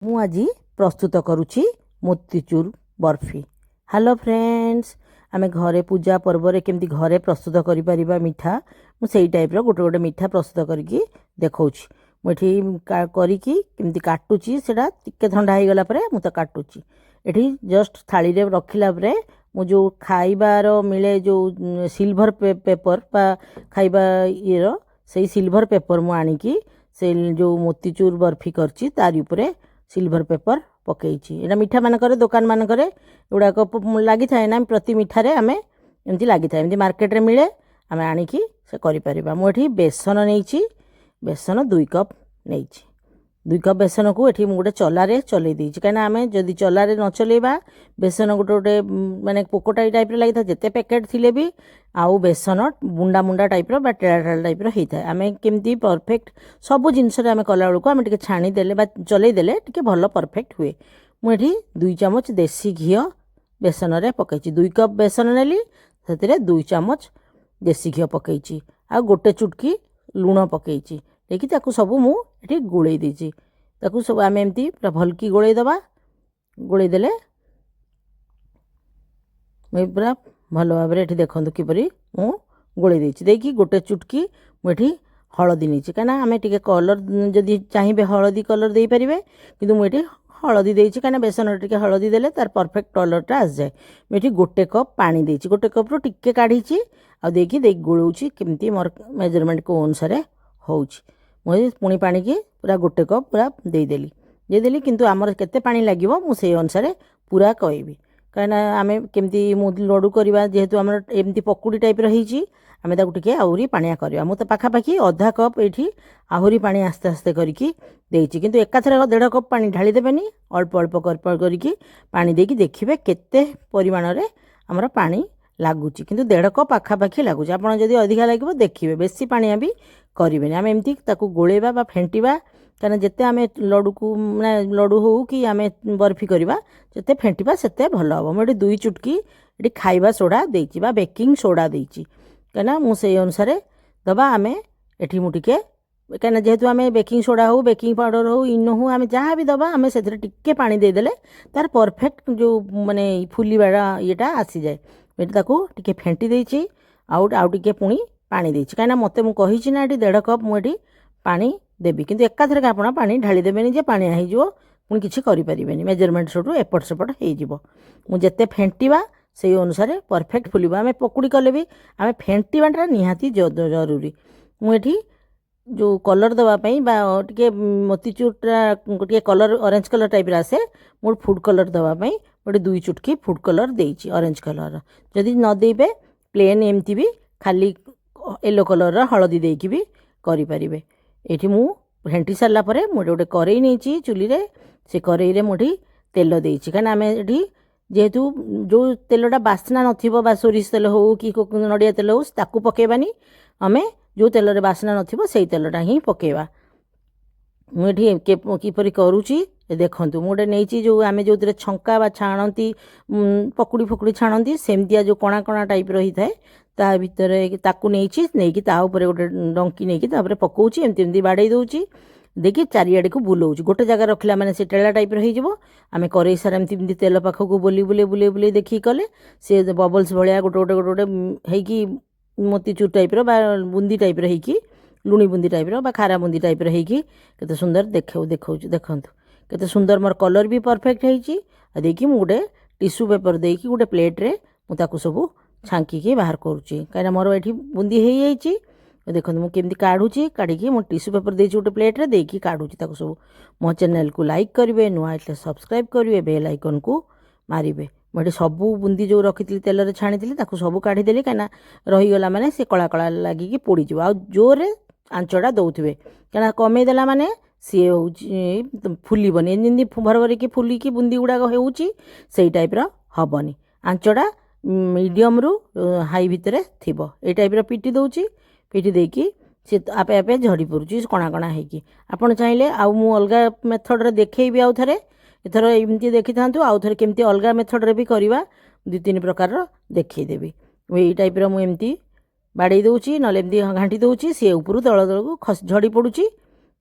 ମୁଁ ଆଜି ପ୍ରସ୍ତୁତ କରୁଛି ମୋତିଚୁର ବର୍ଫି। ହ୍ୟାଲୋ ଫ୍ରେଣ୍ଡସ୍, ଆମେ ଘରେ ପୂଜା ପର୍ବରେ କେମିତି ଘରେ ପ୍ରସ୍ତୁତ କରିପାରିବା ମିଠା, ମୁଁ ସେଇ ଟାଇପ୍ର ଗୋଟେ ଗୋଟେ ମିଠା ପ୍ରସ୍ତୁତ କରିକି ଦେଖାଉଛି। ମୁଁ ଏଠି କରିକି କେମିତି କାଟୁଛି, ସେଇଟା ଟିକେ ଥଣ୍ଡା ହେଇଗଲା ପରେ ମୁଁ ତ କାଟୁଛି। ଏଠି ଜଷ୍ଟ ଥାଳିରେ ରଖିଲା ପରେ ମୁଁ ଯେଉଁ ଖାଇବାର ମିଳେ ଯେଉଁ ସିଲଭର ପେପର ବା ଖାଇବା ଇଏର ସେଇ ସିଲଭର ପେପର ମୁଁ ଆଣିକି ସେ ଯେଉଁ ମୋତିଚୁର ବର୍ଫି କରିଛି ତାରି ଉପରେ ସିଲଭର ପେପର ପକାଇଛି। ଏଇଟା ମିଠା ମାନଙ୍କରେ ଦୋକାନ ମାନଙ୍କରେ ଏଗୁଡ଼ାକ ଲାଗିଥାଏ ନା, ପ୍ରତି ମିଠାରେ ଆମେ ଏମିତି ଲାଗିଥାଏ, ଏମିତି ମାର୍କେଟରେ ମିଳେ, ଆମେ ଆଣିକି ସେ କରିପାରିବା। ମୁଁ ଏଠି ବେସନ ନେଇଛି, ବେସନ 2 କପ୍ ନେଇଛି। 2 କପ୍ ବେସନକୁ ଏଠି ମୁଁ ଗୋଟେ ଚଲାରେ ଚଲେଇ ଦେଇଛି, କାହିଁକିନା ଆମେ ଯଦି ଚଲାରେ ନ ଚଲେଇବା ବେସନ ଗୋଟେ ଗୋଟେ ମାନେ ପୋକଟାଇ ଟାଇପ୍ର ଲାଗିଥାଏ, ଯେତେ ପ୍ୟାକେଟ୍ ଥିଲେ ବି ଆଉ ବେସନ ବୁଣ୍ଡା ମୁଣ୍ଡା ଟାଇପ୍ର ବା ଟେଳା ଟେଳା ଟାଇପ୍ର ହେଇଥାଏ। ଆମେ କେମିତି ପରଫେକ୍ଟ ସବୁ ଜିନିଷରେ ଆମେ କଲାବେଳକୁ ଆମେ ଟିକେ ଛାଣିଦେଲେ ବା ଚଲେଇ ଦେଲେ ଟିକେ ଭଲ ପରଫେକ୍ଟ ହୁଏ। ମୁଁ ଏଠି 2 ଚାମଚ ଦେଶୀ ଘିଅ ବେସନରେ ପକାଇଛି। 2 କପ୍ ବେସନ ନେଲି, ସେଥିରେ 2 ଚାମଚ ଦେଶୀ ଘିଅ ପକାଇଛି, ଆଉ ଗୋଟେ ଚୁଟକି ଲୁଣ ପକାଇଛି। ଦେଇକି ତାକୁ ସବୁ ମୁଁ ଏଠି ଗୋଳେଇ ଦେଇଛି। ତାକୁ ସବୁ ଆମେ ଏମିତି ପୁରା ଭଲକି ଗୋଳେଇ ଦେବା। ଗୋଳେଇ ଦେଲେ ପୁରା ଭଲ ଭାବରେ ଏଠି ଦେଖନ୍ତୁ କିପରି ମୁଁ ଗୋଳେଇ ଦେଇଛି। ଦେଇକି ଗୋଟେ ଚୁଟକି ମୁଁ ଏଠି ହଳଦୀ ନେଇଛି, କାହିଁକିନା ଆମେ ଟିକେ କଲର୍ ଯଦି ଚାହିଁବେ ହଳଦୀ କଲର୍ ଦେଇପାରିବେ, କିନ୍ତୁ ମୁଁ ଏଠି ହଳଦୀ ଦେଇଛି କାହିଁକିନା ବେସନରେ ଟିକେ ହଳଦୀ ଦେଲେ ତାର ପରଫେକ୍ଟ କଲର୍ଟା ଆସିଯାଏ। ମୁଁ ଏଠି ଗୋଟେ କପ୍ ପାଣି ଦେଇଛି, ଗୋଟେ କପ୍ରୁ ଟିକେ କାଢ଼ିଛି ଆଉ ଦେଇକି ଗୋଳଉଛି କେମିତି ମୋର ମେଜରମେଣ୍ଟ କେଉଁ ଅନୁସାରେ ହେଉଛି। ମୁଁ ପୁଣି ପାଣିକି ପୁରା ଗୋଟେ କପ୍ ପୁରା ଦେଇଦେଲି, କିନ୍ତୁ ଆମର କେତେ ପାଣି ଲାଗିବ ମୁଁ ସେଇ ଅନୁସାରେ ପୁରା କହିବି, କାହିଁକିନା ଆମେ କେମିତି ମୁଁ ଲଡ଼ୁ କରିବା, ଯେହେତୁ ଆମର ଏମିତି ପକୁଡ଼ି ଟାଇପ୍ର ହେଇଛି, ଆମେ ତାକୁ ଟିକେ ଆହୁରି ପାଣିଆ କରିବା। ମୁଁ ତ ପାଖାପାଖି ଅଧା କପ୍ ଏଇଠି ଆହୁରି ପାଣି ଆସ୍ତେ ଆସ୍ତେ କରିକି ଦେଇଛି, କିନ୍ତୁ ଏକାଥରେ 1.5 କପ୍ ପାଣି ଢାଳି ଦେବେନି, ଅଳ୍ପ ଅଳ୍ପ କରିକି ପାଣି ଦେଇକି ଦେଖିବେ କେତେ ପରିମାଣରେ ଆମର ପାଣି ଲାଗୁଛି, କିନ୍ତୁ 1.5 କପ୍ ପାଖାପାଖି ଲାଗୁଛି। ଆପଣ ଯଦି ଅଧିକା ଲାଗିବ ଦେଖିବେ, ବେଶୀ ପାଣିଆ ବି କରିବେନି। ଆମେ ଏମିତି ତାକୁ ଗୋଳେଇବା ବା ଫେଣ୍ଟିବା, କାହିଁକିନା ଯେତେ ଆମେ ଲଡ଼ୁକୁ ମାନେ ଲଡ଼ୁ ହେଉ କି ଆମେ ବର୍ଫି କରିବା, ଯେତେ ଫେଣ୍ଟିବା ସେତେ ଭଲ ହେବ। ମୁଁ ଏଠି 2 ଚୁଟକି ଏଠି ଖାଇବା ସୋଡ଼ା ଦେଇଛି ବା ବେକିଂ ସୋଡ଼ା ଦେଇଛି, କାହିଁକିନା ମୁଁ ସେଇ ଅନୁସାରେ ଦେବା। ଆମେ ଏଠି ମୁଁ ଟିକେ କାହିଁକିନା ଯେହେତୁ ଆମେ ବେକିଂ ସୋଡ଼ା ହେଉ ବେକିଂ ପାଉଡ଼ର ହେଉ ଇନୋ ହେଉ ଆମେ ଯାହା ବି ଦେବା, ଆମେ ସେଥିରେ ଟିକେ ପାଣି ଦେଇଦେଲେ ତାର ପରଫେକ୍ଟ ଯେଉଁ ମାନେ ଫୁଲିବା ଇଏଟା ଆସିଯାଏ। ଏଠି ତାକୁ ଟିକେ ଫେଣ୍ଟି ଦେଇଛି, ଆଉ ଟିକେ ପୁଣି ପାଣି ଦେଇଛି, କାହିଁକିନା ମୋତେ ମୁଁ କହିଛି ନା ଏଠି 1.5 କପ୍ ମୁଁ ଏଠି ପାଣି ଦେବି, କିନ୍ତୁ ଏକାଥରକେ ଆପଣ ପାଣି ଢାଳି ଦେବେନି ଯେ ପାଣିଆ ହେଇଯିବ, ପୁଣି କିଛି କରିପାରିବେନି, ମେଜରମେଣ୍ଟ ସେଠୁ ଏପଟ ସେପଟ ହେଇଯିବ। ମୁଁ ଯେତେ ଫେଣ୍ଟିବା ସେଇ ଅନୁସାରେ ପରଫେକ୍ଟ ଫୁଲିବ। ଆମେ ପକୁଡ଼ି କଲେ ବି ଆମେ ଫେଣ୍ଟିବାଟା ନିହାତି ଜରୁରୀ। ମୁଁ ଏଠି ଯେଉଁ କଲର୍ ଦେବା ପାଇଁ ବା ଟିକେ ମୋତିଚୁରଟା ଟିକେ କଲର୍ ଅରେଞ୍ଜ କଲର୍ ଟାଇପ୍ର ଆସେ, ମୁଁ ଫୁଡ଼୍ କଲର୍ ଦେବା ପାଇଁ ଗୋଟେ 2 ଚୁଟକି ଫୁଡ଼୍ କଲର୍ ଦେଇଛି ଅରେଞ୍ଜ କଲର୍। ଯଦି ନ ଦେବେ ପ୍ଲେନ୍ ଏମିତି ବି ଖାଲି ୟେଲୋ କଲର୍ର ହଳଦୀ ଦେଇକି ବି କରିପାରିବେ। ଏଠି ମୁଁ ଫେଣ୍ଟି ସାରିଲା ପରେ ମୁଁ ଗୋଟେ କରେଇ ନେଇଛି ଚୁଲିରେ, ସେ କରେଇରେ ମୁଁ ଏଠି ତେଲ ଦେଇଛି, କାହିଁକିନା ଆମେ ଏଠି ଯେହେତୁ ଯେଉଁ ତେଲଟା ବାସ୍ନା ନଥିବ ବା ସୋରିଷ ତେଲ ହେଉ କି ନଡ଼ିଆ ତେଲ ହେଉ ତାକୁ ପକାଇବାନି, ଆମେ ଯେଉଁ ତେଲରେ ବାସ୍ନା ନଥିବ ସେଇ ତେଲଟା ହିଁ ପକାଇବା। ମୁଁ ଏଠି କିପରି କରୁଛି ଦେଖନ୍ତୁ। ମୁଁ ଗୋଟେ ନେଇଛି ଯେଉଁ ଆମେ ଯେଉଁଥିରେ ଛଙ୍କା ବା ଛାଣନ୍ତି ପକୁଡ଼ି ଫକୁଡ଼ି ଛାଣନ୍ତି, ସେମିତିଆ ଯେଉଁ କଣା କଣା ଟାଇପ୍ର ହେଇଥାଏ, ତା ଭିତରେ ତାକୁ ନେଇକି ତା ଉପରେ ଗୋଟେ ଡଙ୍କି ନେଇକି ତାପରେ ପକାଉଛି, ଏମିତି ବାଡ଼େଇ ଦେଉଛି, ଦେଇକି ଚାରିଆଡ଼କୁ ବୁଲଉଛି। ଗୋଟେ ଜାଗା ରଖିଲା ମାନେ ସେ ଟେଳା ଟାଇପ୍ର ହେଇଯିବ। ଆମେ କରେଇ ସାରା ଏମିତି ତେଲ ପାଖକୁ ବୁଲେଇ ଦେଖିକି କଲେ ସେ ବବଲ୍ସ ଭଳିଆ ଗୋଟେ ହେଇକି ମୋତିଚୁର ଟାଇପ୍ର ବା ବୁନ୍ଦି ଟାଇପ୍ର ହେଇକି, ଲୁଣି ବୁନ୍ଦି ଟାଇପ୍ର ବା ଖାରା ବୁନ୍ଦି ଟାଇପ୍ର ହେଇକି କେତେ ସୁନ୍ଦର ଦେଖାଉଛି। ଦେଖନ୍ତୁ କେତେ ସୁନ୍ଦର ମୋର କଲର୍ ବି ପରଫେକ୍ଟ ହେଇଛି। ଆଉ ଦେଇକି ମୁଁ ଗୋଟେ ଟିସ୍ୟୁ ପେପର ଦେଇକି ଗୋଟେ ପ୍ଲେଟ୍ରେ ମୁଁ ତାକୁ ସବୁ ଛାଙ୍କିକି ବାହାର କରୁଛି, କାହିଁକିନା ମୋର ଏଠି ବୁନ୍ଦି ହେଇଯାଇଛି। ଦେଖନ୍ତୁ ମୁଁ କେମିତି କାଢ଼ିକି ମୁଁ ଟିସ୍ୟୁ ପେପର ଦେଇଛି ଗୋଟେ ପ୍ଲେଟ୍ରେ, ଦେଇକି କାଢ଼ୁଛି ତାକୁ ସବୁ। ମୋ ଚ୍ୟାନେଲ୍କୁ ଲାଇକ୍ କରିବେ, ନୂଆ ଆସିଲେ ସବସ୍କ୍ରାଇବ୍ କରିବେ, ବେଲ୍ ଆଇକନ୍କୁ ମାରିବେ। ମୁଁ ଏଠି ସବୁ ବୁନ୍ଦି ଯେଉଁ ରଖିଥିଲି ତେଲରେ ଛାଣିଥିଲି ତାକୁ ସବୁ କାଢ଼ିଦେଲି, କାହିଁକିନା ରହିଗଲା ମାନେ ସେ କଳା କଳା ଲାଗିକି ପୋଡ଼ିଯିବ। ଆଉ ଜୋରରେ ଆଞ୍ଚଟା ଦେଉଥିବେ, କାହିଁକିନା କମେଇ ଦେଲା ମାନେ ସିଏ ହେଉଛି ଫୁଲିବନି, ଯେମିତି ଭରଭରିକି ଫୁଲିକି ବୁନ୍ଦି ଗୁଡ଼ାକ ହେଉଛି ସେଇ ଟାଇପ୍ର ହେବନି। ଆଞ୍ଚଟା ମିଡ଼ିୟମ୍ରୁ ହାଇ ଭିତରେ ଥିବ। ଏଇ ଟାଇପ୍ର ପିଟି ଦେଉଛି, ପିଟି ଦେଇକି ସେ ଆପେ ଆପେ ଝଡ଼ି ପଡ଼ୁଛି କଣା କଣା ହେଇକି। ଆପଣ ଚାହିଁଲେ ଆଉ ମୁଁ ଅଲଗା ମେଥଡ଼ରେ ଦେଖେଇବି ଆଉ ଥରେ, ଏଥର ଏମିତି ଦେଖିଥାନ୍ତୁ, ଆଉ ଥରେ କେମିତି ଅଲଗା ମେଥଡ଼ରେ ବି କରିବା 2-3 ପ୍ରକାରର ଦେଖେଇଦେବି। ଏଇ ଟାଇପ୍ର ମୁଁ ଏମିତି ବାଡ଼େଇ ଦେଉଛି, ନହେଲେ ଏମିତି ଘାଣ୍ଟି ଦେଉଛି, ସିଏ ଉପରୁ ତଳକୁ ଝଡ଼ି ପଡ଼ୁଛି।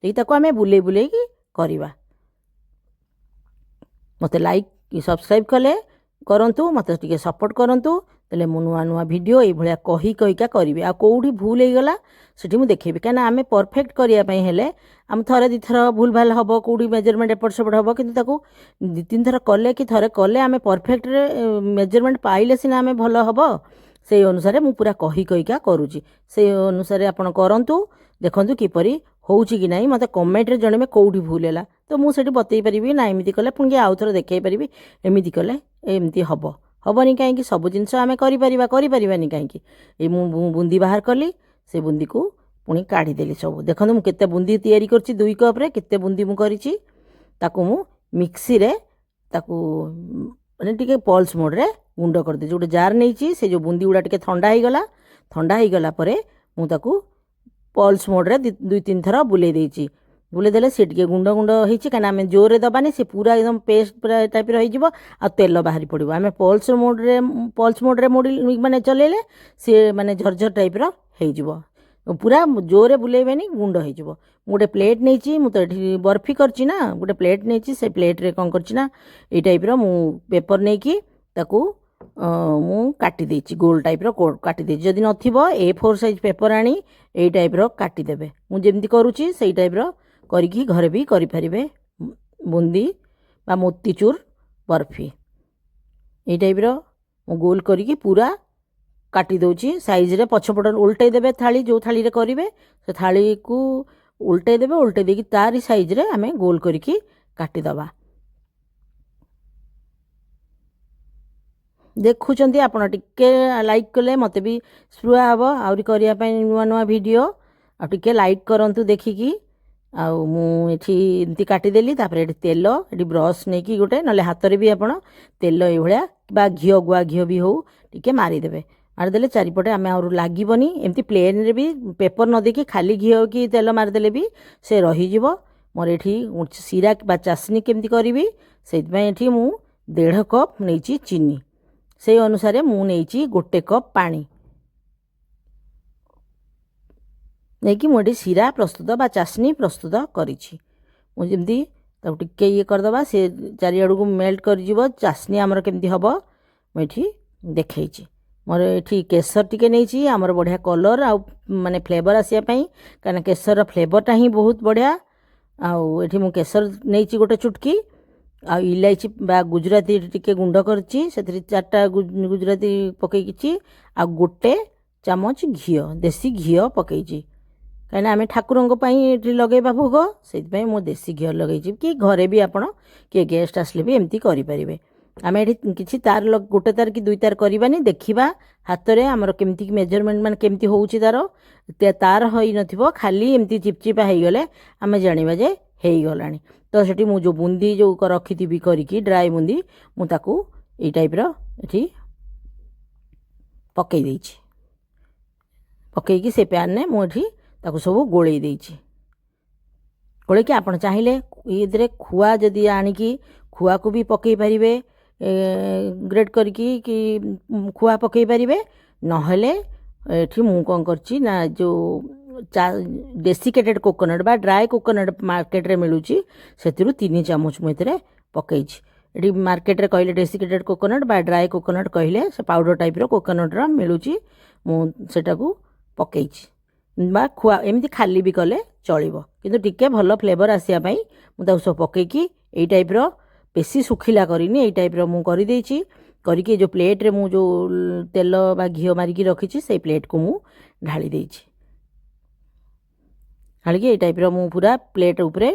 ଏଇ ତାକୁ ଆମେ ବୁଲେଇକି କରିବା। ମୋତେ ଲାଇକ୍ ସବସ୍କ୍ରାଇବ୍ କଲେ କରନ୍ତୁ, ମୋତେ ଟିକେ ସପୋର୍ଟ କରନ୍ତୁ। ତାହେଲେ ମୁଁ ନୂଆ ନୂଆ ଭିଡ଼ିଓ ଏଇଭଳିଆ କହିକା କରିବି। ଆଉ କେଉଁଠି ଭୁଲ ହେଇଗଲା ସେଠି ମୁଁ ଦେଖେଇବି। କାହିଁକିନା ଆମେ ପରଫେକ୍ଟ କରିବା ପାଇଁ ହେଲେ ଆମେ ଥରେ ଦୁଇଥର ଭୁଲ ଭାଲ ହେବ, କେଉଁଠି ମେଜରମେଣ୍ଟ ଏପଟ ସେପଟ ହେବ, କିନ୍ତୁ ତାକୁ 2-3 ଥର କଲେ କି ଥରେ କଲେ ଆମେ ପରଫେକ୍ଟରେ ମେଜରମେଣ୍ଟ ପାଇଲେ ସିନା ଆମେ ଭଲ ହେବ। ସେଇ ଅନୁସାରେ ମୁଁ ପୁରା କହିକା କରୁଛି। ସେଇ ଅନୁସାରେ ଆପଣ କରନ୍ତୁ, ଦେଖନ୍ତୁ କିପରି ହେଉଛି କି ନାହିଁ। ମୋତେ କମେଣ୍ଟରେ ଜଣେଇବେ କେଉଁଠି ଭୁଲ ହେଲା, ତ ମୁଁ ସେଠି ବତେଇ ପାରିବି ନା ଏମିତି କଲେ ପୁଣି ଆଉ ଥରେ ଦେଖେଇ ପାରିବି, ଏମିତି କଲେ ଏମିତି ହେବନି କାହିଁକି। ସବୁ ଜିନିଷ ଆମେ କରିପାରିବାନି କାହିଁକି। ଏଇ ମୁଁ ବୁନ୍ଦି ବାହାର କଲି, ସେ ବୁନ୍ଦିକୁ ପୁଣି କାଢ଼ିଦେଲି ସବୁ। ଦେଖନ୍ତୁ ମୁଁ କେତେ ବୁନ୍ଦି ତିଆରି କରିଛି, 2 କପ୍ରେ କେତେ ବୁନ୍ଦି ମୁଁ କରିଛି। ତାକୁ ମୁଁ ମିକ୍ସିରେ ତାକୁ ମାନେ ଟିକେ ପଲ୍ସ ମୋଡ଼ରେ ଗୁଣ୍ଡ କରିଦେଇଛି। ଗୋଟେ ଜାର୍ ନେଇଛି, ସେ ଯେଉଁ ବୁନ୍ଦି ଗୁଡ଼ା ଟିକେ ଥଣ୍ଡା ହେଇଗଲା ପରେ ମୁଁ ତାକୁ ପଲ୍ସ ମୋଡ଼ରେ 2-3 ଥର ବୁଲେଇ ଦେଇଛି। ବୁଲେଇ ଦେଲେ ସେ ଟିକେ ଗୁଣ୍ଡ ହେଇଛି, କାହିଁକିନା ଆମେ ଜୋରରେ ଦେବାନି, ସେ ପୁରା ଏକଦମ ପେଷ୍ଟ ପୁରା ଟାଇପ୍ର ହେଇଯିବ ଆଉ ତେଲ ବାହାରି ପଡ଼ିବ। ଆମେ ପଲ୍ସ ମୋଡ଼ରେ ମାନେ ଚଲେଇଲେ ସିଏ ମାନେ ଝରଝର ଟାଇପ୍ର ହେଇଯିବ। ପୁରା ଜୋରରେ ବୁଲେଇବେନି, ଗୁଣ୍ଡ ହେଇଯିବ। ମୁଁ ଗୋଟେ ପ୍ଲେଟ୍ ନେଇଛି, ମୁଁ ତ ଏଠି ବର୍ଫି କରିଛି ନା, ଗୋଟେ ପ୍ଲେଟ୍ ନେଇଛି। ସେ ପ୍ଲେଟ୍ରେ କ'ଣ କରିଛି ନା ଏଇ ଟାଇପ୍ର ମୁଁ ପେପର୍ ନେଇକି ତାକୁ ମୁଁ କାଟି ଦେଇଛି, ଗୋଲ ଟାଇପ୍ର କାଟି ଦେଇଛି। ଯଦି ନଥିବ A4 ସାଇଜ୍ ପେପର୍ ଆଣି ଏଇ ଟାଇପ୍ର କାଟିଦେବେ। ମୁଁ ଯେମିତି କରୁଛି ସେଇ ଟାଇପ୍ର କରିକି ଘରେ ବି କରିପାରିବେ ବୁନ୍ଦି ବା ମୋତିଚୁର ବର୍ଫି। ଏଇ ଟାଇପ୍ର ମୁଁ ଗୋଲ କରିକି ପୁରା କାଟି ଦେଉଛି ସାଇଜ୍ରେ। ପଛପଟ ଓଲଟେଇ ଦେବେ, ଥାଳି ଯେଉଁ ଥାଳିରେ କରିବେ ସେ ଥାଳିକୁ ଓଲଟେଇ ଦେବେ। ଓଲଟେଇ ଦେଇକି ତାରି ସାଇଜ୍ରେ ଆମେ ଗୋଲ କରିକି କାଟିଦେବା। ଦେଖୁଛନ୍ତି ଆପଣ, ଟିକେ ଲାଇକ୍ କଲେ ମୋତେ ବି ସ୍ପୃହା ହେବ ଆହୁରି କରିବା ପାଇଁ ନୂଆ ନୂଆ ଭିଡ଼ିଓ। ଆଉ ଟିକେ ଲାଇକ୍ କରନ୍ତୁ ଦେଖିକି। ଆଉ ମୁଁ ଏଠି ଏମିତି କାଟିଦେଲି। ତାପରେ ଏଠି ତେଲ, ଏଠି ବ୍ରସ୍ ନେଇକି ଗୋଟେ, ନହେଲେ ହାତରେ ବି ଆପଣ ତେଲ ଏଇଭଳିଆ ବା ଗୁଆ ଘିଅ ବି ହେଉ ଟିକେ ମାରିଦେବେ। ମାରିଦେଲେ ଚାରିପଟେ ଆମେ ଆଉ ଲାଗିବନି। ଏମିତି ପ୍ଲେନ୍ରେ ବି ପେପର୍ ନ ଦେଇକି ଖାଲି ଘିଅ କି ତେଲ ମାରିଦେଲେ ବି ସେ ରହିଯିବ। ମୋର ଏଠି ଶିରା ବା ଚାଶନୀ କେମିତି କରିବି, ସେଇଥିପାଇଁ ଏଠି ମୁଁ 1.5 କପ୍ ନେଇଛି ଚିନି। ସେଇ ଅନୁସାରେ ମୁଁ ନେଇଛି 1 କପ୍ ପାଣି ନେଇକି ମୁଁ ଏଠି ଶିରା ପ୍ରସ୍ତୁତ ବା ଚାଶନୀ ପ୍ରସ୍ତୁତ କରିଛି। ମୁଁ ଯେମିତି ତାକୁ ଟିକେ ଇଏ କରିଦେବା, ସେ ଚାରିଆଡ଼କୁ ମେଲ୍ଟ କରିଯିବ। ଚାଶନୀ ଆମର କେମିତି ହେବ ମୁଁ ଏଠି ଦେଖେଇଛି। ମୋର ଏଠି କେଶର ଟିକେ ନେଇଛି, ଆମର ବଢ଼ିଆ କଲର୍ ଆଉ ମାନେ ଫ୍ଲେଭର୍ ଆସିବା ପାଇଁ, କାହିଁକିନା କେଶରର ଫ୍ଲେଭର୍ଟା ହିଁ ବହୁତ ବଢ଼ିଆ। ଆଉ ଏଠି ମୁଁ କେଶର ନେଇଛି ଗୋଟେ ଚୁଟକି, ଆଉ ଇଲାଇଚି ବା ଗୁଜୁରାତି ଟିକେ ଗୁଣ୍ଡ କରିଛି, ସେଥିରେ 4ଟା ଗୁଜୁରାତି ପକାଇଛି। ଆଉ 1 ଚାମଚ ଘିଅ, ଦେଶୀ ଘିଅ ପକାଇଛି, କାହିଁକିନା ଆମେ ଠାକୁରଙ୍କ ପାଇଁ ଏଠି ଲଗାଇବା ଭୋଗ, ସେଇଥିପାଇଁ ମୁଁ ଦେଶୀ ଘିଅ ଲଗାଇଛି। କି ଘରେ ବି ଆପଣ କିଏ ଗେଷ୍ଟ ଆସିଲେ ବି ଏମିତି କରିପାରିବେ। ଆମେ ଏଠି କିଛି ତାର 1 ତାର କି 2 ତାର କରିବାନି, ଦେଖିବା ହାତରେ ଆମର କେମିତି ମେଜରମେଣ୍ଟ ମାନେ କେମିତି ହେଉଛି ତାର ହୋଇନଥିବ, ଖାଲି ଏମିତି ଚିପଚିପା ହେଇଗଲେ ଆମେ ଜାଣିବା ଯେ ହେଇଗଲାଣି। ତ ସେଠି ମୁଁ ଯେଉଁ ବୁନ୍ଦି ଯେଉଁ ରଖିଥିବି କରିକି ଡ୍ରାଏ ବୁନ୍ଦି, ମୁଁ ତାକୁ ଏଇ ଟାଇପ୍ର ଏଠି ପକାଇ ଦେଇଛି। ପକାଇକି ସେ ପ୍ୟାନ୍ରେ ମୁଁ ଏଠି ତାକୁ ସବୁ ଗୋଳେଇ ଦେଇଛି। ଗୋଳେଇକି ଆପଣ ଚାହିଁଲେ ଏଥିରେ ଖୁଆ ଯଦି ଆଣିକି ଖୁଆକୁ ବି ପକାଇ ପାରିବେ, ଗ୍ରେଟ୍ କରିକି କି ଖୁଆ ପକାଇ ପାରିବେ। ନହେଲେ ଏଠି ମୁଁ କ'ଣ କରିଛି ନା ଯେଉଁ ଡେସିକେଟେଡ୍ କୋକୋନଟ୍ ବା ଡ୍ରାଏ କୋକୋନଟ୍ ମାର୍କେଟରେ ମିଳୁଛି, ସେଥିରୁ 3 ଚାମଚ ମୁଁ ଏଥିରେ ପକାଇଛି। ଏଠି ମାର୍କେଟରେ କହିଲେ ଡେସିକେଟେଡ୍ କୋକୋନଟ୍ ବା ଡ୍ରାଏ କୋକୋନଟ୍ କହିଲେ ସେ ପାଉଡ଼ର ଟାଇପ୍ର କୋକୋନଟ୍ର ମିଳୁଛି, ମୁଁ ସେଟାକୁ ପକାଇଛି। ବା ଖୁଆ ଏମିତି ଖାଲି ବି କଲେ ଚଳିବ, କିନ୍ତୁ ଟିକେ ଭଲ ଫ୍ଲେଭର୍ ଆସିବା ପାଇଁ ମୁଁ ତାକୁ ସବୁ ପକାଇକି ଏଇ ଟାଇପ୍ର ବେଶୀ ଶୁଖିଲା କରିନି, ଏଇ ଟାଇପ୍ର ମୁଁ କରିଦେଇଛି। କରିକି ଯେଉଁ ପ୍ଲେଟ୍ରେ ମୁଁ ଯେଉଁ ତେଲ ବା ଘିଅ ମାରିକି ରଖିଛି ସେଇ ପ୍ଲେଟ୍କୁ ମୁଁ ଢାଳି ଦେଇଛି। ଢାଳିକି ଏଇ ଟାଇପ୍ର ମୁଁ ପୁରା ପ୍ଲେଟ୍ ଉପରେ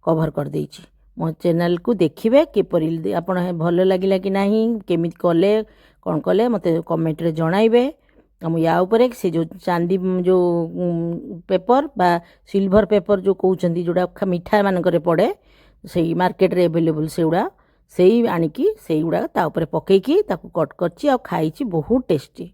କଭର୍ କରିଦେଇଛି। ମୋ ଚ୍ୟାନେଲ୍କୁ ଦେଖିବେ କିପରି ଆପଣ ଭଲ ଲାଗିଲା କି ନାହିଁ, କେମିତି କଲେ କ'ଣ କଲେ ମୋତେ କମେଣ୍ଟରେ ଜଣାଇବେ। ଆଉ ମୁଁ ୟା ଉପରେ ସେ ଯେଉଁ ଚାନ୍ଦି ଯେଉଁ ପେପର୍ ବା ସିଲଭର ପେପର୍ ଯେଉଁ କହୁଛନ୍ତି, ଯେଉଁଟା ମିଠାମାନଙ୍କରେ ପଡ଼େ, ସେଇ ମାର୍କେଟରେ ଆଭେଲେବୁଲ୍ ସେଇ ଆଣିକି ସେଇଗୁଡ଼ା ତା ଉପରେ ପକାଇକି ତାକୁ କଟ୍ କରିଛି ଆଉ ଖାଇଛି, ବହୁତ ଟେଷ୍ଟି।